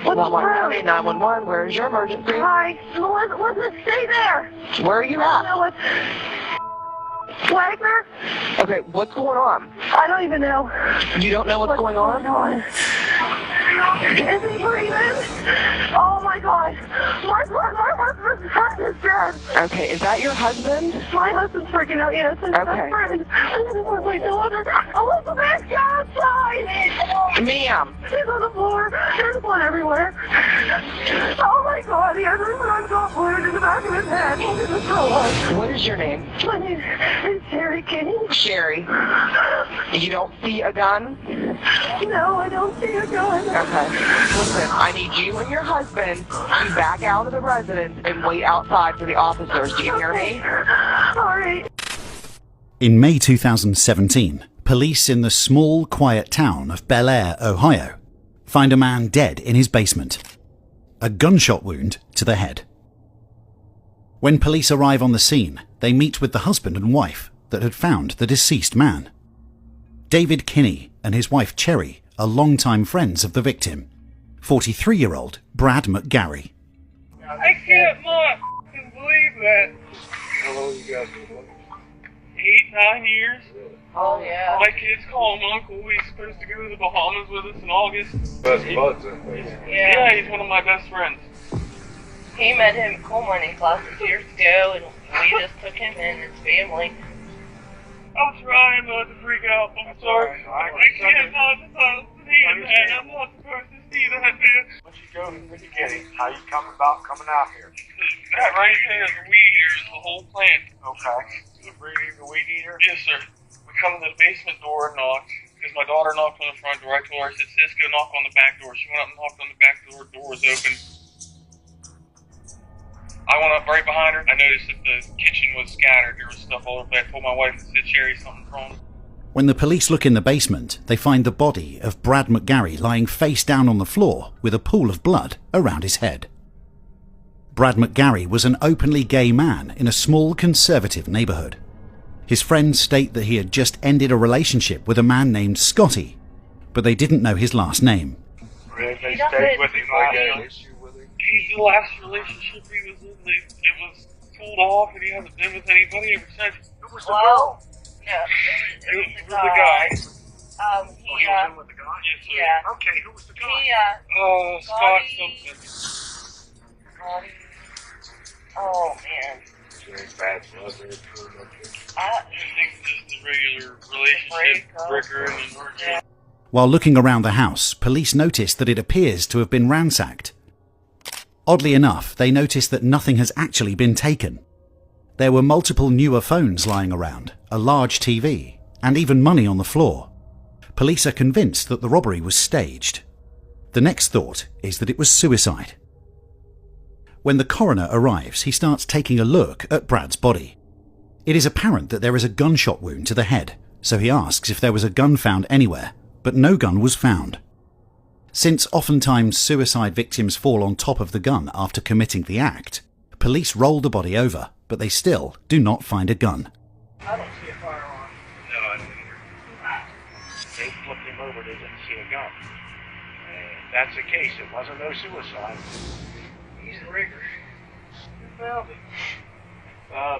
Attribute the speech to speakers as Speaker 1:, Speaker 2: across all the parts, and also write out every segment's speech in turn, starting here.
Speaker 1: What's wrong? 911, where's your emergency?
Speaker 2: Hi. Let's stay there.
Speaker 1: Where are you at?
Speaker 2: No, it's Wagner?
Speaker 1: Okay, what's going on?
Speaker 2: I don't even know.
Speaker 1: You don't know what's going on?
Speaker 2: Is he breathing? Oh my God. My husband's friend is dead.
Speaker 1: Okay, is that your husband?
Speaker 2: My husband's freaking out, yes. His best friend. My daughter. Elizabeth, get outside.
Speaker 1: Ma'am.
Speaker 2: She's on the floor. There's blood everywhere. Oh my God, he has a gun wound in the back of his head.
Speaker 1: What is your name?
Speaker 2: My name is Sherry Kenny.
Speaker 1: Sherry. You don't see a gun?
Speaker 2: No, I don't see a gun.
Speaker 1: Okay. Listen, I need you and your husband to back out of the residence and wait outside for the officers. Do you hear me?
Speaker 2: All right.
Speaker 3: In May 2017, police in the small, quiet town of ller, Ohio, find a man dead in his basement. A gunshot wound to the head. When police arrive on the scene, they meet with the husband and wife that had found the deceased man. David Kinney and his wife Cherry are longtime friends of the victim, 43-year-old Brad McGarry.
Speaker 4: I can't believe that.
Speaker 5: How long you guys been looking?
Speaker 4: 8, 9 years.
Speaker 2: Oh, yeah.
Speaker 4: My kids call him Uncle. He's supposed to go to the Bahamas with us in August.
Speaker 5: Best buds, I think.
Speaker 4: Yeah, he's one of my best friends.
Speaker 6: He met him at coal mining classes years ago, and we just took him in his family.
Speaker 4: I'm trying not to freak out. I'm sorry. I can't not see that. I'm not supposed to see that, man.
Speaker 5: Once you go to the beginning, how you come about coming out here?
Speaker 4: That right there, the weed eater is the whole plant.
Speaker 5: Okay. The weed eater?
Speaker 4: Yes, sir. We come to the basement door and knocked, because my daughter knocked on the front door. I told her, I said, sis, go knock on the back door. She went up and knocked on the back door. The door was open. I went up right behind her. I noticed that the kitchen was scattered. There was stuff all over there. I told my wife, I said, Sherry, something's wrong.
Speaker 3: When the police look in the basement, they find the body of Brad McGarry lying face down on the floor with a pool of blood around his head. Brad McGarry was an openly gay man in a small conservative neighborhood. His friends state that he had just ended a relationship with a man named Scotty, but they didn't know his last name.
Speaker 5: They stayed with him like an issue with him?
Speaker 4: He's the last relationship he was in. It was pulled off, and he hasn't been with anybody ever since.
Speaker 5: Who was the girl?
Speaker 6: No,
Speaker 4: It was the guy.
Speaker 5: He was in with the guy?
Speaker 4: Yes, sir.
Speaker 6: Yeah.
Speaker 5: Okay, who was the guy?
Speaker 4: Scott something.
Speaker 6: Scotty. Oh, man.
Speaker 5: Very bad blood there, too.
Speaker 4: I think just the regular relationship breaker and then
Speaker 3: While looking around the house, police noticed that it appears to have been ransacked. Oddly enough, they noticed that nothing has actually been taken. There were multiple newer phones lying around, a large TV, and even money on the floor. Police are convinced that the robbery was staged. The next thought is that it was suicide. When the coroner arrives, he starts taking a look at Brad's body. It is apparent that there is a gunshot wound to the head, so he asks if there was a gun found anywhere, but no gun was found. Since oftentimes suicide victims fall on top of the gun after committing the act, police roll the body over, but they still do not find a gun.
Speaker 2: I don't see a firearm.
Speaker 5: No, I didn't either. They flipped him over, they didn't see a gun. And that's the case, it wasn't no suicide.
Speaker 2: He's a rigger. Who found him?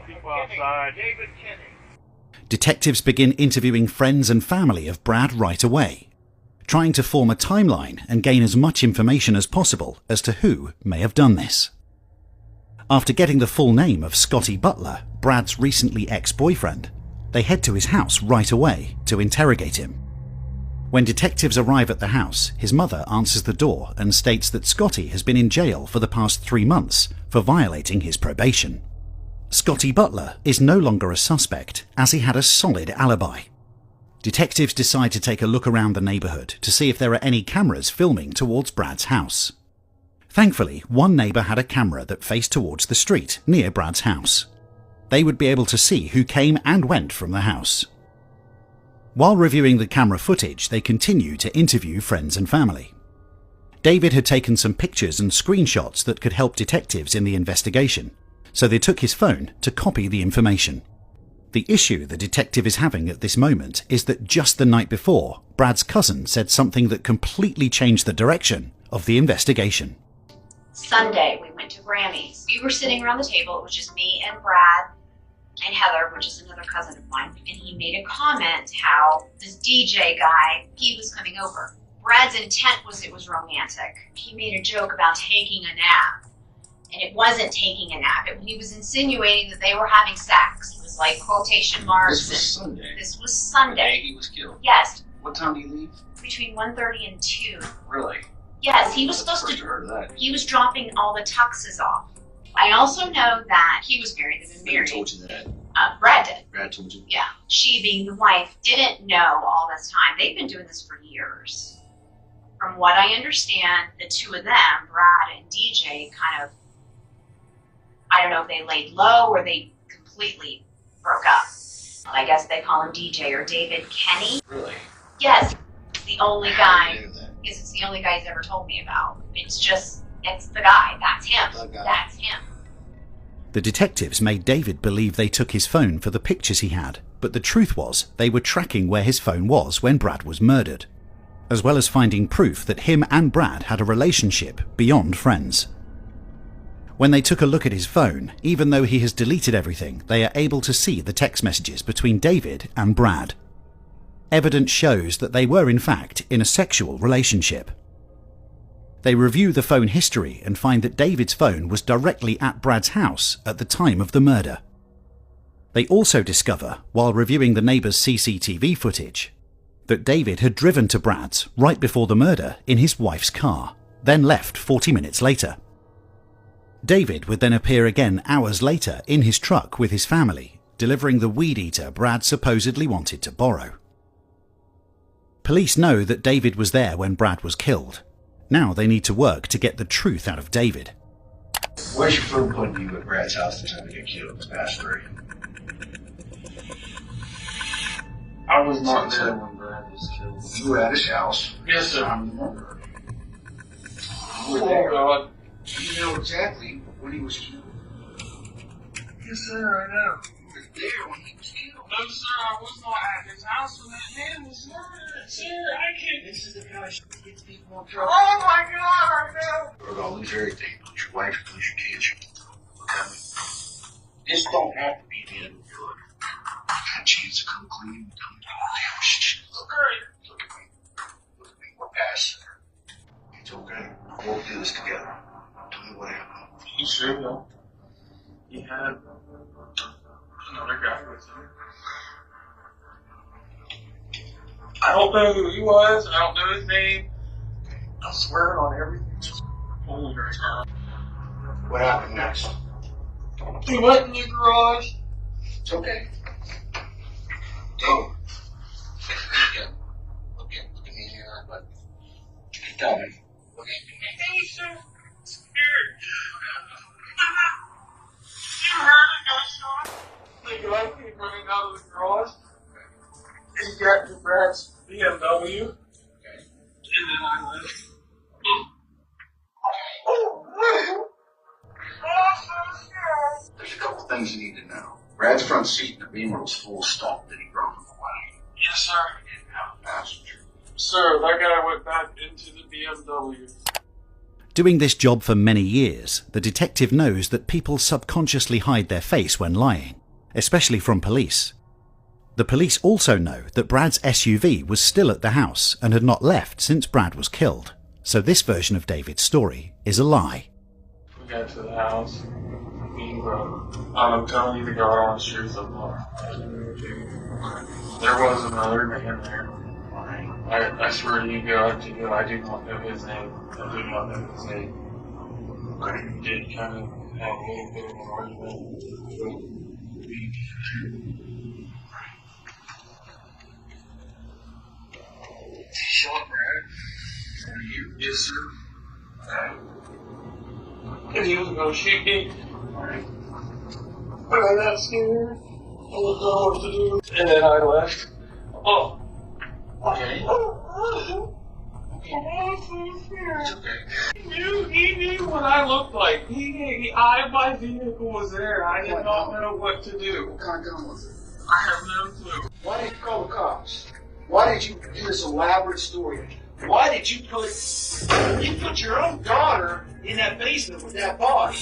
Speaker 5: People outside.
Speaker 2: David Kenny.
Speaker 3: Detectives begin interviewing friends and family of Brad right away, trying to form a timeline and gain as much information as possible as to who may have done this. After getting the full name of Scotty Butler, Brad's recently ex-boyfriend, they head to his house right away to interrogate him. When detectives arrive at the house, his mother answers the door and states that Scotty has been in jail for the past 3 months for violating his probation. Scotty Butler is no longer a suspect, as he had a solid alibi. Detectives decide to take a look around the neighborhood to see if there are any cameras filming towards Brad's house. Thankfully, one neighbor had a camera that faced towards the street near Brad's house. They would be able to see who came and went from the house. While reviewing the camera footage, they continue to interview friends and family. David had taken some pictures and screenshots that could help detectives in the investigation, so they took his phone to copy the information. The issue the detective is having at this moment is that just the night before, Brad's cousin said something that completely changed the direction of the investigation.
Speaker 7: Sunday, we went to Grammy's. We were sitting around the table. It was just me and Brad and Heather, which is another cousin of mine. And he made a comment how this DJ guy, he was coming over. Brad's intent was it was romantic. He made a joke about taking a nap. And it wasn't taking a nap. He was insinuating that they were having sex. It was like quotation marks.
Speaker 8: This was Sunday.
Speaker 7: This was Sunday.
Speaker 8: The day he was killed.
Speaker 7: Yes.
Speaker 8: What time did he leave?
Speaker 7: Between 1:30 and 2.
Speaker 8: Really?
Speaker 7: Yes, he was supposed to.
Speaker 8: Heard that.
Speaker 7: He was dropping all the tuxes off. I also know that he was married. They've been married.
Speaker 8: Who told you that?
Speaker 7: Brad did.
Speaker 8: Brad told you?
Speaker 7: Yeah. She, being the wife, didn't know all this time. They've been doing this for years. From what I understand, the two of them, Brad and DJ, kind of, I don't know if they laid low or they completely broke up. I guess they call him DJ or David Kenny.
Speaker 8: Really?
Speaker 7: Yes. It's the only guy.
Speaker 8: I knew that.
Speaker 7: Because it's the only guy he's ever told me about. It's the guy. That's him.
Speaker 8: The guy.
Speaker 7: That's him.
Speaker 3: The detectives made David believe they took his phone for the pictures he had, but the truth was they were tracking where his phone was when Brad was murdered, as well as finding proof that him and Brad had a relationship beyond friends. When they took a look at his phone, even though he has deleted everything, they are able to see the text messages between David and Brad. Evidence shows that they were in fact in a sexual relationship. They review the phone history and find that David's phone was directly at Brad's house at the time of the murder. They also discover, while reviewing the neighbour's CCTV footage, that David had driven to Brad's right before the murder in his wife's car, then left 40 minutes later. David would then appear again hours later in his truck with his family, delivering the weed eater Brad supposedly wanted to borrow. Police know that David was there when Brad was killed. Now they need to work to get the truth out of David.
Speaker 8: Where's your phone putting you at Brad's house the time he got killed? It's past 3.
Speaker 4: I was not there when Brad was killed.
Speaker 8: You were at his house.
Speaker 4: Yes, sir.
Speaker 8: I'm the murderer. You were
Speaker 4: Oh,
Speaker 8: there.
Speaker 4: God.
Speaker 8: You know exactly when he was killed.
Speaker 4: Yes, sir, I know.
Speaker 8: You were there when he was killed.
Speaker 4: No, sir, I was not at his house when that man was murdered. Sir, I can't.
Speaker 8: This is the guy who gets people in trouble.
Speaker 4: Oh, my God, I know.
Speaker 8: We're gonna lose everything. Lose your wife, lose your kids. Okay? This don't have to be the end of your life. Got a chance to come clean. Come damn shit. Look at me. Look at me. We're past there. It's okay. We'll do this together. Tell me what happened.
Speaker 4: He sure will. He had another guy with him. I don't know who he was. I don't know his name. I swear on everything. Holy God.
Speaker 8: What happened next?
Speaker 4: He went in the garage.
Speaker 8: It's okay. Go. Look at me here, but tell me. Look at me.
Speaker 4: He's so scared. You heard a gunshot? The guy came running out of the garage. And he got to Brad's BMW.
Speaker 8: Okay.
Speaker 4: And then I left.
Speaker 8: There's a couple things you need to know. Brad's front seat in the Beamer was full of stuff that he brought him away.
Speaker 4: Yes, sir.
Speaker 8: He didn't have a passenger.
Speaker 4: Sir, that guy went back into the BMW.
Speaker 3: Doing this job for many years, the detective knows that people subconsciously hide their face when lying, especially from police. The police also know that Brad's SUV was still at the house and had not left since Brad was killed, so this version of David's story is a lie.
Speaker 4: We got to the house. I'm telling you the God's truth of life. There was another man there. I swear to you, God, to you, I do not know his name. I do not know his name. We did kind of have a little bit of an argument.
Speaker 8: Shot Brad? You?
Speaker 4: Yes, sir. And he was going to shoot me. But I got scared. I didn't know what to do. And then I left. Oh.
Speaker 8: Okay.
Speaker 4: It's okay. He knew what I looked like. My vehicle was there. I did not know what to do.
Speaker 8: What kind of gun was it?
Speaker 4: I have no clue.
Speaker 8: Why did you call the cops? Why did you do this elaborate story? Why did you put your own daughter in that basement with that body?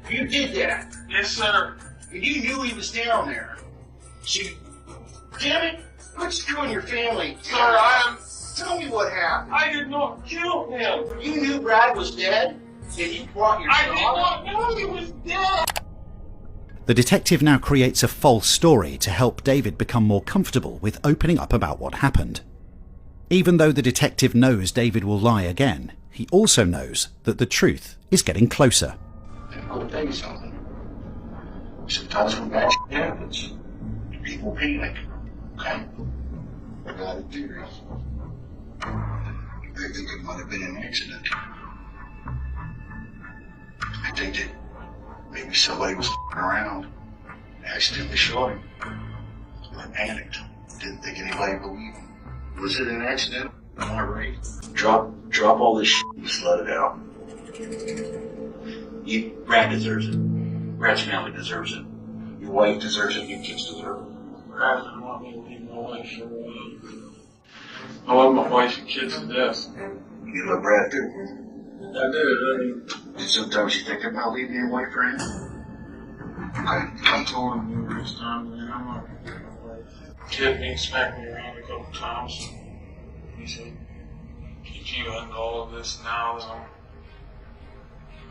Speaker 8: You did that.
Speaker 4: Yes, sir.
Speaker 8: And you knew he was down there. So damn it, quit screwing your family.
Speaker 4: Sir,
Speaker 8: Tell me what happened.
Speaker 4: I did not kill him.
Speaker 8: You knew Brad was dead, and you brought your
Speaker 4: I
Speaker 8: daughter.
Speaker 4: did not know he was dead.
Speaker 3: The detective now creates a false story to help David become more comfortable with opening up about what happened. Even though the detective knows David will lie again, he also knows that the truth is getting closer.
Speaker 8: I'll tell you something. Sometimes when bad shit happens, people panic. Okay? I got a theory. I think it might have been an accident. I think that maybe somebody was around and accidentally shot him. I panicked. Didn't think anybody believed him. Was it an accident? Am I right? Drop all this shit and just let it out. Brad deserves it. Brad's family deserves it. Your wife deserves it. Your kids deserve it.
Speaker 4: Brad didn't want me to leave my wife for I love my wife and kids to death.
Speaker 8: You love Brad too?
Speaker 4: I did.
Speaker 8: And sometimes you think about leaving your wife for him? Okay,
Speaker 4: I told him numerous times, man, I'm not gonna leave my wife. Kid me, smacked me around a couple times. He said, if you end all of this now, then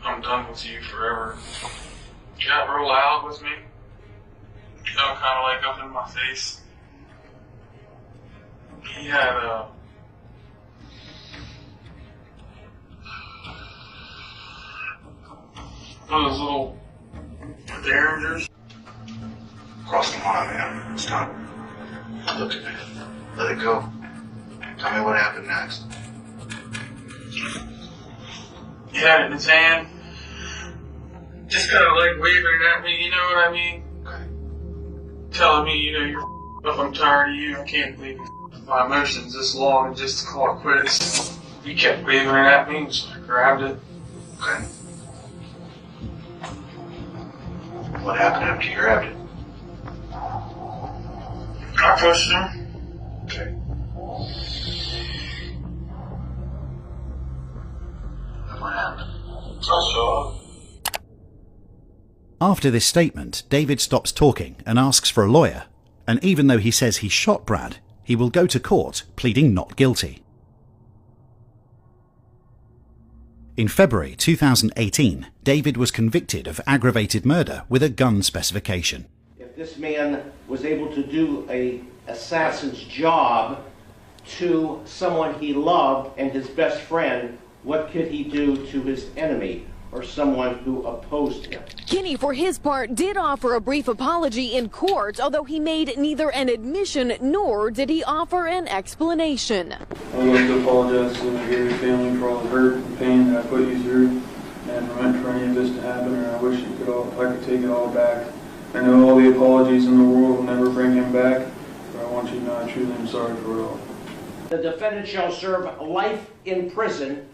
Speaker 4: I'm done with you forever. He got real loud with me. You know, kind of like up in my face. He had those little derringers.
Speaker 8: cross the line, man. Stop. Look at me. Let it go. Tell me what happened next.
Speaker 4: He had it in his hand. Just kind of like waving it at me, you know what I mean?
Speaker 8: Okay.
Speaker 4: Telling me, you know, you're I'm tired of you. I can't believe you my emotions this long just to call it quits. He kept waving it at me, so I grabbed it.
Speaker 8: Okay. What happened after you grabbed it?
Speaker 4: I pushed him.
Speaker 8: Okay. And what happened?
Speaker 4: I saw him.
Speaker 3: After this statement, David stops talking and asks for a lawyer, and even though he says he shot Brad, he will go to court pleading not guilty. In February 2018, David was convicted of aggravated murder with a gun specification.
Speaker 9: If this man was able to do an assassin's job to someone he loved and his best friend, what could he do to his enemy or someone who opposed him?
Speaker 10: Kinney, for his part, did offer a brief apology in court, although he made neither an admission nor did he offer an explanation.
Speaker 11: I would like to apologize to my Gary family for all the hurt and pain that I put you through, and meant for any of this to happen, and I wish if I could take it all back. I know all the apologies in the world will never bring him back, but I want you to know I truly am sorry for it all.
Speaker 9: The defendant shall serve life in prison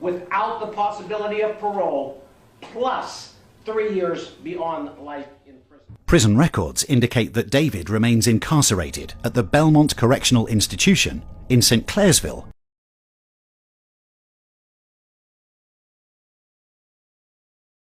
Speaker 9: without the possibility of parole, plus 3 years beyond life in prison.
Speaker 3: Prison records indicate that David remains incarcerated at the Belmont Correctional Institution in St. Clairsville